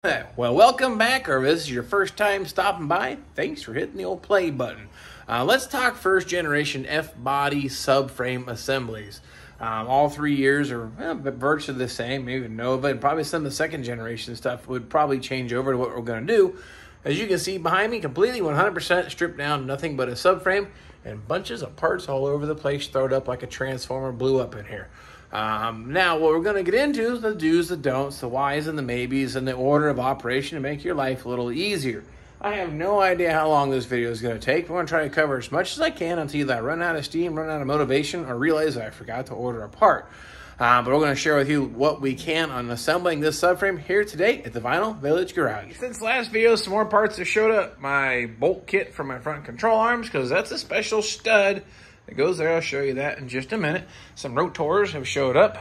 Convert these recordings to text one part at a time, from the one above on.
Well, welcome back, or if this is your first time stopping by, thanks for hitting the old play button. Let's talk first generation F-body subframe assemblies. All 3 years are virtually the same, maybe Nova, and probably some of the second generation stuff would probably change over to what we're going to do. As you can see behind me, completely 100% stripped down, nothing but a subframe, and bunches of parts all over the place, thrown up like a transformer blew up in here. Now, what we're going to get into is the do's, the don'ts, the whys, and the maybes, and the order of operation to make your life a little easier. I have no idea how long this video is going to take. We're going to try to cover as much as I can until either I run out of steam, run out of motivation, or realize that I forgot to order a part. But we're going to share with you what we can on assembling this subframe here today at the Vinyl Village Garage. Since last video, some more parts have showed up. My bolt kit for my front control arms, because that's a special stud that goes there. I'll show you that in just a minute. Some rotors have showed up.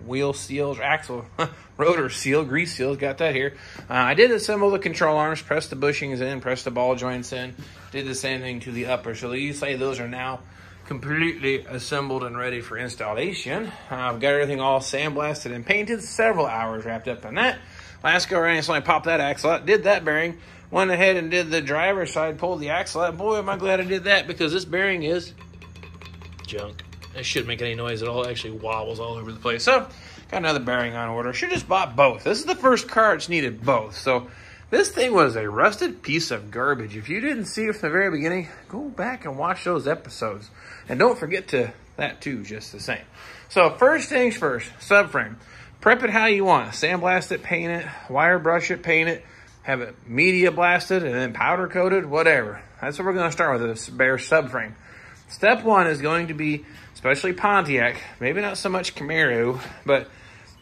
Wheel seals, axle, rotor seal, grease seals, got that here. I did assemble the control arms, press the bushings in, press the ball joints in. Did the same thing to the upper. So you say those are now completely assembled and ready for installation. I've got everything all sandblasted and painted. Several hours wrapped up in that. Last go around, so I popped that axle out, did that bearing, went ahead and did the driver's side, pulled the axle out. Boy, am I glad I did that, because this bearing is junk. It shouldn't make any noise at all. It actually wobbles all over the place. So, got another bearing on order. Should have just bought both. This is the first car it's needed both. So, this thing was a rusted piece of garbage. If you didn't see it from the very beginning, go back and watch those episodes. And don't forget to that too, just the same. So, first things first, subframe. Prep it how you want. Sandblast it, paint it, wire brush it, paint it, have it media blasted, and then powder coated, whatever. That's what we're going to start with, this bare subframe. Step one is going to be, especially Pontiac, maybe not so much Camaro, but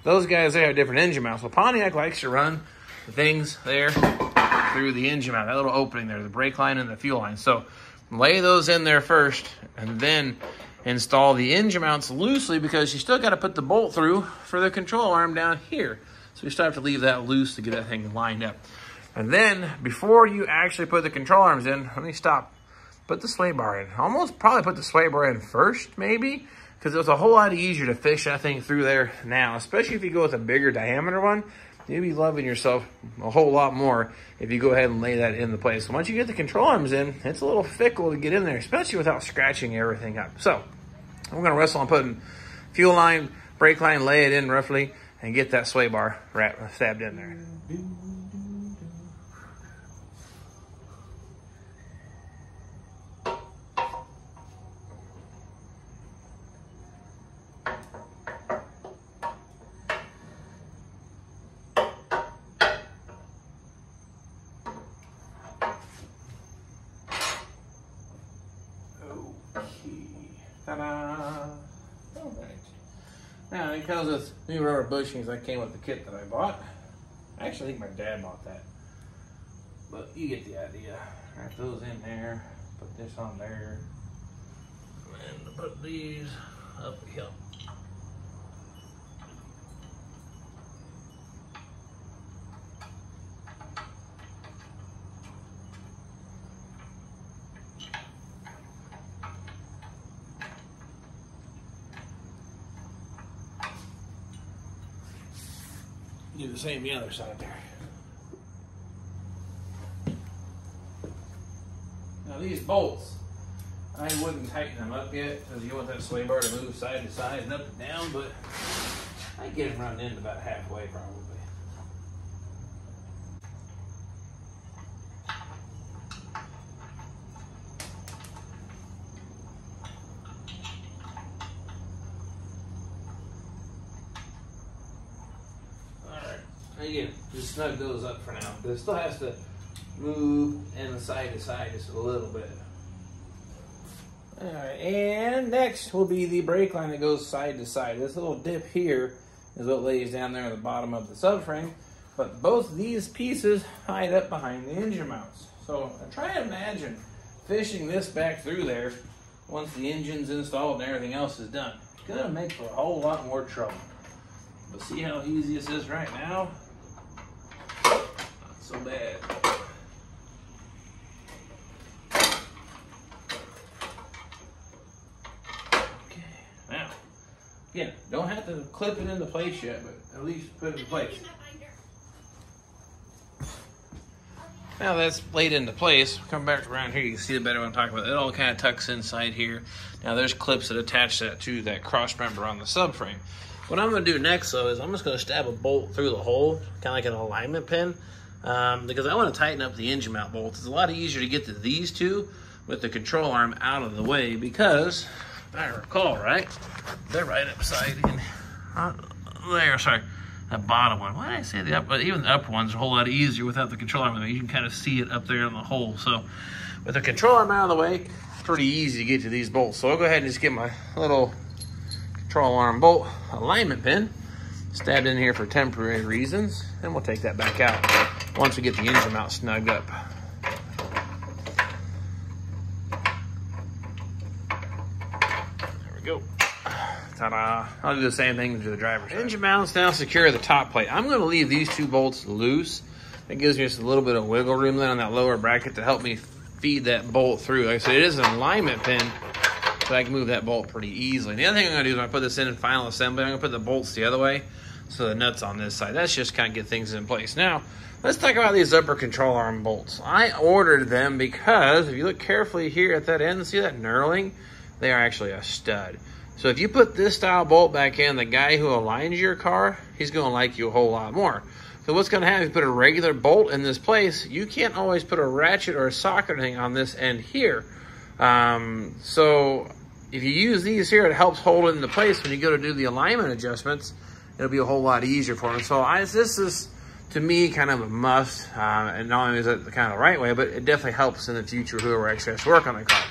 those guys, they have different engine mounts. Well, Pontiac likes to run the things there through the engine mount, that little opening there, the brake line and the fuel line. So lay those in there first, and then install the engine mounts loosely, because you still got to put the bolt through for the control arm down here. So you still have to leave that loose to get that thing lined up. And then, before you actually put the control arms in, let me stop. Put the sway bar in. Almost probably put the sway bar in first, maybe, because it was a whole lot easier to fish that thing through there now, especially if you go with a bigger diameter one. You'll be loving yourself a whole lot more if you go ahead and lay that in the place. So once you get the control arms in, it's a little fickle to get in there, especially without scratching everything up. So we're going to wrestle on putting fuel line, brake line, lay it in roughly, and get that sway bar stabbed in there. Ta-da! All right. Now, it comes with new rubber bushings that came with the kit that I bought. I actually think my dad bought that. But you get the idea. Wrap those in there. Put this on there. And put these up here. Do the same the other side there. Now these bolts, I wouldn't tighten them up yet, because you want that sway bar to move side to side and up and down, but I get them running in about halfway probably. Again, just snug those up for now. But it still has to move in the side to side just a little bit. All right, and next will be the brake line that goes side to side. This little dip here is what lays down there at the bottom of the subframe. But both these pieces hide up behind the engine mounts. So try to imagine fishing this back through there once the engine's installed and everything else is done. It's gonna make for a whole lot more trouble. But see how easy this is right now? Not so bad. Okay, now, again, don't have to clip it into place yet, but at least put it in place. Now that's laid into place, come back around here, you can see it better when I'm talking about it. It all kind of tucks inside here. Now there's clips that attach that to that cross member on the subframe. What I'm gonna do next though is I'm just gonna stab a bolt through the hole, kind of like an alignment pin, because I wanna tighten up the engine mount bolts. It's a lot easier to get to these two with the control arm out of the way because, if I recall right, they're right upside in, there, sorry. The bottom one. Why did I say the upper? Even the upper one's a whole lot easier without the control arm. You can kind of see it up there in the hole. So with the control arm out of the way, it's pretty easy to get to these bolts. So I'll go ahead and just get my little control arm bolt alignment pin stabbed in here for temporary reasons, and we'll take that back out once we get the engine mount snugged up. There we go. Ta-da. I'll do the same thing to the driver's side. Engine mounts now secure the top plate. I'm going to leave these two bolts loose. It gives me just a little bit of wiggle room then on that lower bracket to help me feed that bolt through. Like I said, it is an alignment pin, so I can move that bolt pretty easily. The other thing I'm going to do is when I put this in final assembly, I'm going to put the bolts the other way, so the nut's on this side. That's just kind of get things in place. Now, let's talk about these upper control arm bolts. I ordered them because if you look carefully here at that end, see that knurling? They are actually a stud. So if you put this style bolt back in, the guy who aligns your car, he's going to like you a whole lot more. So what's going to happen is you put a regular bolt in this place, you can't always put a ratchet or a socket or anything on this end here. So if you use these here, it helps hold it into place when you go to do the alignment adjustments. It'll be a whole lot easier for them. So this is, to me, kind of a must. And not only is it kind of the right way, but it definitely helps in the future whoever actually has to work on the car.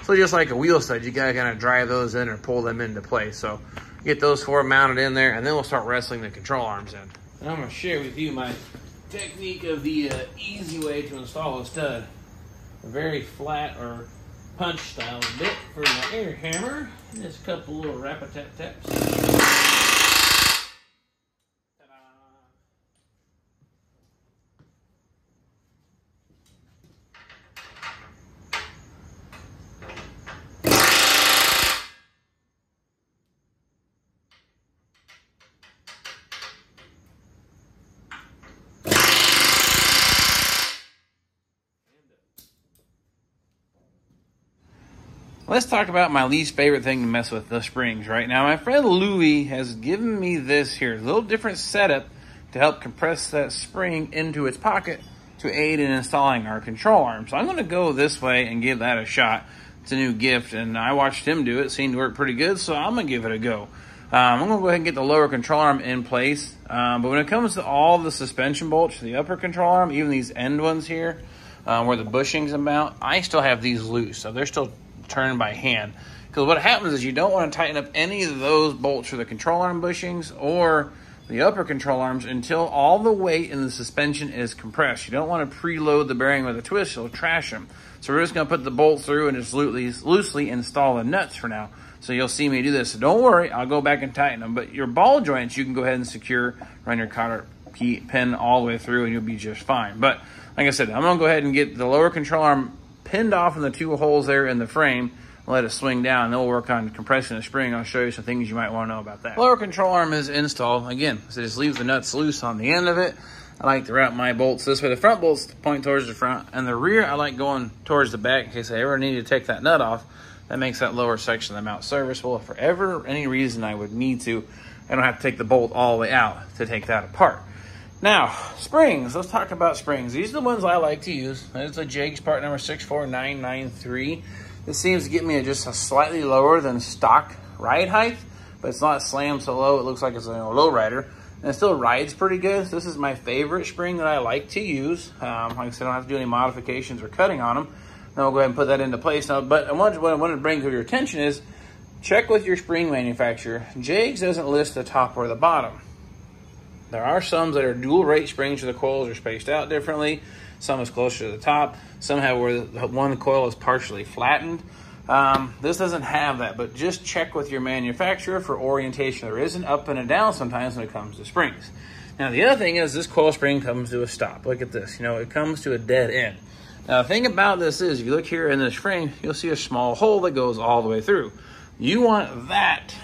So just like a wheel stud, you gotta kind of drive those in or pull them into place. So get those four mounted in there, and then we'll start wrestling the control arms in. And I'm gonna share with you my technique of the easy way to install a stud. A very flat or punch style bit for my air hammer. And just a couple little rap-a-tap-taps. Let's talk about my least favorite thing to mess with, the springs. Right now, my friend Louie has given me this here, a little different setup to help compress that spring into its pocket to aid in installing our control arm. So I'm going to go this way and give that a shot. It's a new gift, and I watched him do it. It seemed to work pretty good, so I'm going to give it a go. I'm going to go ahead and get the lower control arm in place. But when it comes to all the suspension bolts, the upper control arm, even these end ones here, where the bushings about, I still have these loose, so they're still turned by hand. Because what happens is you don't want to tighten up any of those bolts for the control arm bushings or the upper control arms until all the weight in the suspension is compressed. You don't want to preload the bearing with a twist, it'll trash them. So we're just going to put the bolts through and just loosely install the nuts for now. So you'll see me do this. So don't worry, I'll go back and tighten them. But your ball joints, you can go ahead and secure, run your cotter pin all the way through, and you'll be just fine. But like I said, I'm going to go ahead and get the lower control arm pinned off in the two holes there in the frame, let it swing down, and then we'll work on compressing the spring. I'll show you some things you might want to know about that. Lower control arm is installed. Again, so just leave the nuts loose on the end of it. I like to route my bolts this way. The front bolts point towards the front, and the rear I like going towards the back in case I ever need to take that nut off. That makes that lower section of the mount serviceable. If for ever any reason I would need to, I don't have to take the bolt all the way out to take that apart. Now, springs. Let's talk about springs. These are the ones I like to use. It's a Jegs part number 64993. This seems to get me just a slightly lower than stock ride height, but it's not slammed so low it looks like it's a low rider. And it still rides pretty good. So this is my favorite spring that I like to use. Like I said, I don't have to do any modifications or cutting on them. Now we'll go ahead and put that into place. Now, but what I want to bring to your attention is check with your spring manufacturer. Jegs doesn't list the top or the bottom. There are some that are dual rate springs where the coils are spaced out differently. Some is closer to the top. Some have where the one coil is partially flattened. This doesn't have that, but just check with your manufacturer for orientation. There is an up and a down sometimes when it comes to springs. Now, the other thing is this coil spring comes to a stop. Look at this. You know, it comes to a dead end. Now, the thing about this is, if you look here in this frame, you'll see a small hole that goes all the way through. You want that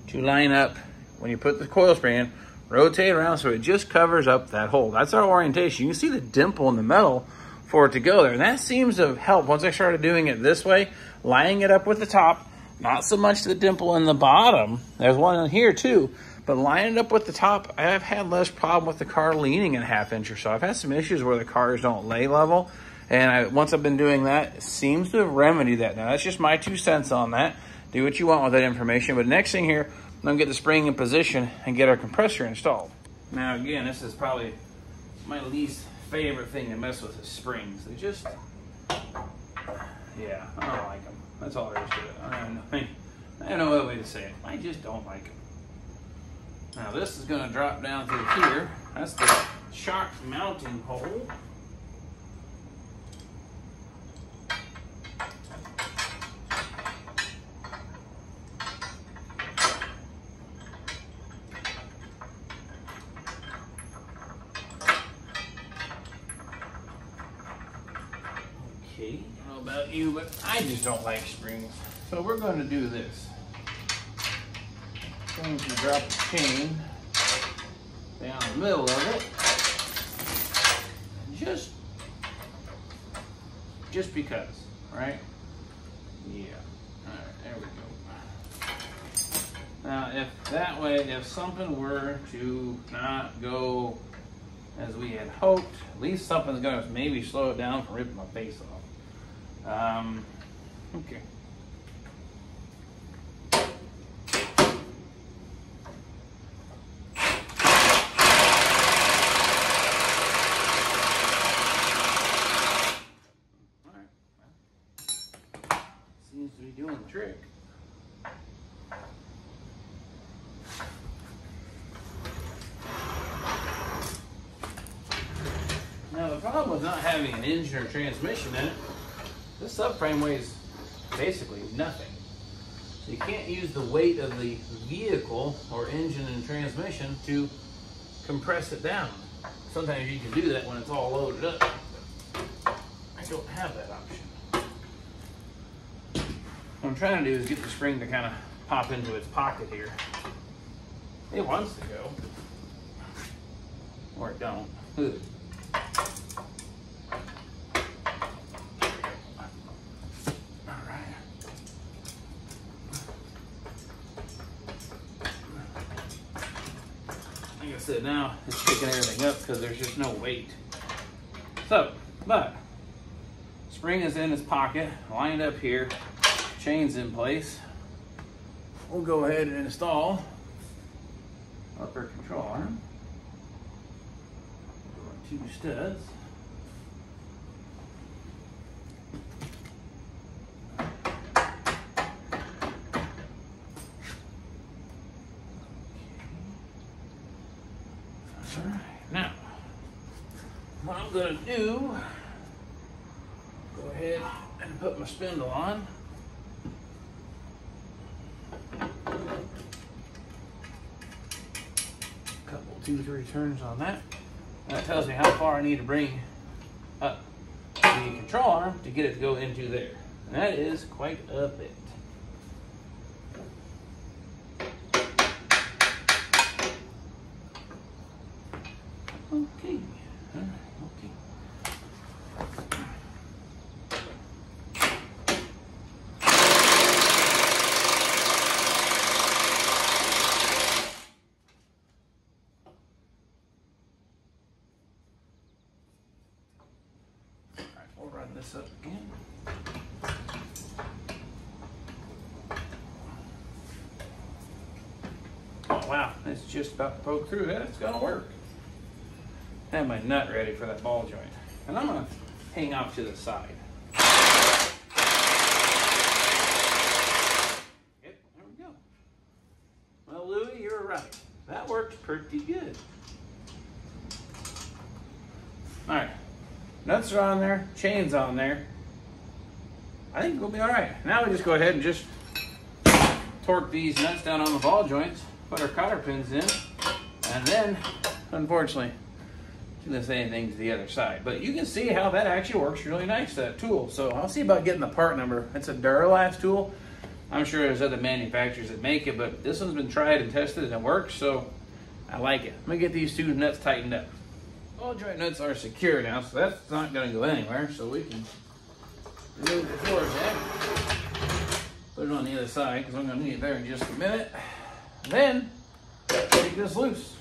to line up when you put the coil spring in rotate around so it just covers up that hole. That's our orientation. You can see the dimple in the metal for it to go there. And that seems to help once I started doing it this way, lining it up with the top, not so much the dimple in the bottom. There's one in here too, but lining it up with the top, I've had less problem with the car leaning a ½ inch or so. I've had some issues where the cars don't lay level. And once I've been doing that, it seems to remedy that. Now, that's just my 2 cents on that. Do what you want with that information. But next thing here, I'm going to get the spring in position and get our compressor installed. Now, again, this is probably my least favorite thing to mess with is springs. They just, yeah, I don't like them. That's all there is to it. I have no other way to say it. I just don't like them. Now, this is going to drop down through here. That's the shock mounting hole. I don't know about you, but I just don't like springs. So we're going to do this. Going to drop the chain down the middle of it. Just because, right? Yeah. All right, there we go. Now, if that way, if something were to not go as we had hoped, at least something's going to maybe slow it down from ripping my face off. Okay. All right. Well, seems to be doing the trick. Now the problem with not having an engine or transmission in it, this subframe weighs basically nothing. So you can't use the weight of the vehicle or engine and transmission to compress it down. Sometimes you can do that when it's all loaded up, but I don't have that option. What I'm trying to do is get the spring to kind of pop into its pocket here. It wants to go, or it don't. Ugh. Like I said, now it's picking everything up because there's just no weight. So, but spring is in its pocket, lined up here, chain's in place. We'll go ahead and install upper control arm. 2 studs. All right, now what I'm going to do, go ahead and put my spindle on. Couple, 2-3 turns on that. That tells me how far I need to bring up the control arm to get it to go into there. And that is quite a bit. Okay. Okay. Alright, we'll run this up again. Oh wow, it's just about to poke through that. It's gonna work. I have my nut ready for that ball joint. And I'm going to hang off to the side. Yep, there we go. Well, Louie, you're right. That worked pretty good. All right, nuts are on there, chain's on there. I think we'll be all right. Now we just go ahead and just torque these nuts down on the ball joints, put our cotter pins in, and then, unfortunately, shouldn't say anything to the other side, but you can see how that actually works really nice, that tool. So I'll see about getting the part number. It's a Duralast tool. I'm sure there's other manufacturers that make it, but this one's been tried and tested and it works. So I like it. Let me get these two nuts tightened up. All joint nuts are secure now, so that's not going to go anywhere. So we can remove the floors there. Put it on the other side because I'm going to need it there in just a minute. And then take this loose.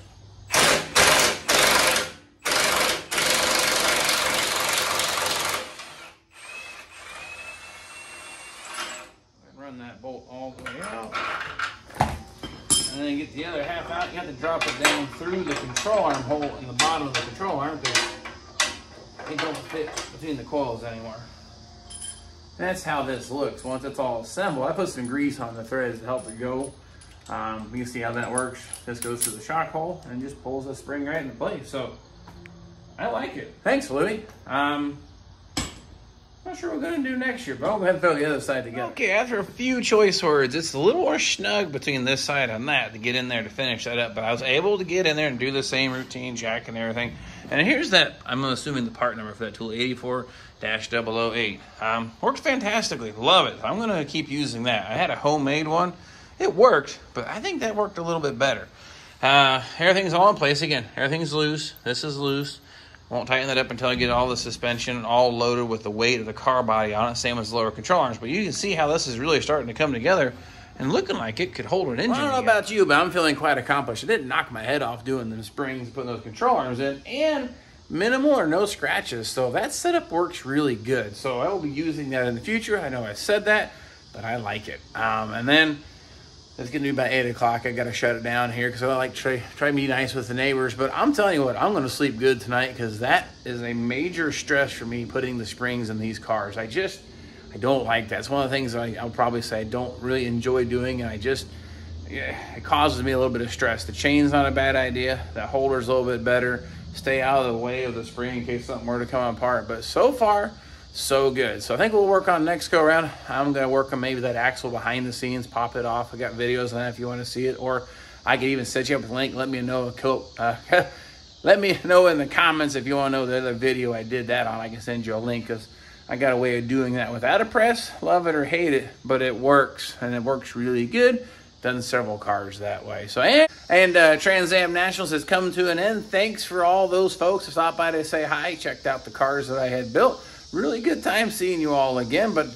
Run that bolt all the way out. And then get the other half out. You have to drop it down through the control arm hole in the bottom of the control arm because it don't fit between the coils anymore. That's how this looks once it's all assembled. I put some grease on the threads to help it go. You can see how that works. This goes through the shock hole and just pulls the spring right into place. So I like it. Thanks, Louie. Not sure what we're going to do next year, but I'll go ahead and throw the other side together. Okay, after a few choice words, it's a little more snug between this side and that to get in there to finish that up. But I was able to get in there and do the same routine, jack and everything. And here's that, I'm assuming the part number for that tool, 84-008. Works fantastically. Love it. I'm going to keep using that. I had a homemade one. It worked, but I think that worked a little bit better. Everything's all in place. Again, everything's loose. This is loose. Won't tighten that up until I get all the suspension all loaded with the weight of the car body on it, same as the lower control arms. But you can see how this is really starting to come together and looking like it could hold an engine. Well, I don't know about you, but I'm feeling quite accomplished. I didn't knock my head off doing the springs, putting those control arms in, and minimal or no scratches. So that setup works really good. So I will be using that in the future. I know I said that, but I like it. And then it's going to be about 8 o'clock. I got to shut it down here because I like to try to be nice with the neighbors. But I'm telling you what, I'm going to sleep good tonight because that is a major stress for me, putting the springs in these cars. I don't like that. It's one of the things I'll probably say I don't really enjoy doing, and it causes me a little bit of stress. The chain's not a bad idea. The holder's a little bit better. Stay out of the way of the spring in case something were to come apart. But so far, so good. So I think we'll work on next go around. I'm going to work on maybe that axle behind the scenes, pop it off. I got videos on that if you want to see it, or I could even set you up with a link. Let me know. Let me know in the comments if you want to know the other video I did that on. I can send you a link because I got a way of doing that without a press. Love it or hate it, but it works, and it works really good. Done several cars that way. So Trans Am Nationals has come to an end. Thanks for all those folks who stopped by to say hi, checked out the cars that I had built. Really good time seeing you all again, but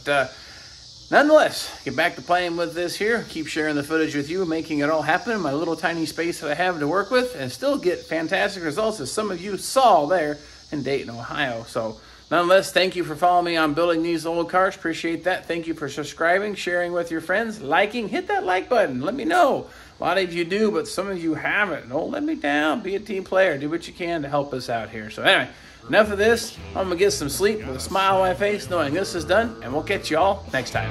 nonetheless, get back to playing with this here. Keep sharing the footage with you, making it all happen in my little tiny space that I have to work with, and still get fantastic results as some of you saw there in Dayton, Ohio. So nonetheless, thank you for following me on building these old cars. Appreciate that. Thank you for subscribing, sharing with your friends, liking. Hit that like button. Let me know. A lot of you do, but some of you haven't. Don't let me down. Be a team player. Do what you can to help us out here. So anyway, enough of this. I'm going to get some sleep with a smile on my face knowing this is done, and we'll catch you all next time.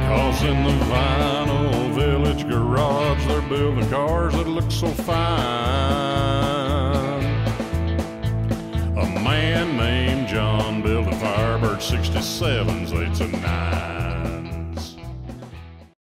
'Cause in the Vinyl Village garage, they're building cars that look so fine. A man named John built a Firebird 67s 8 to 9.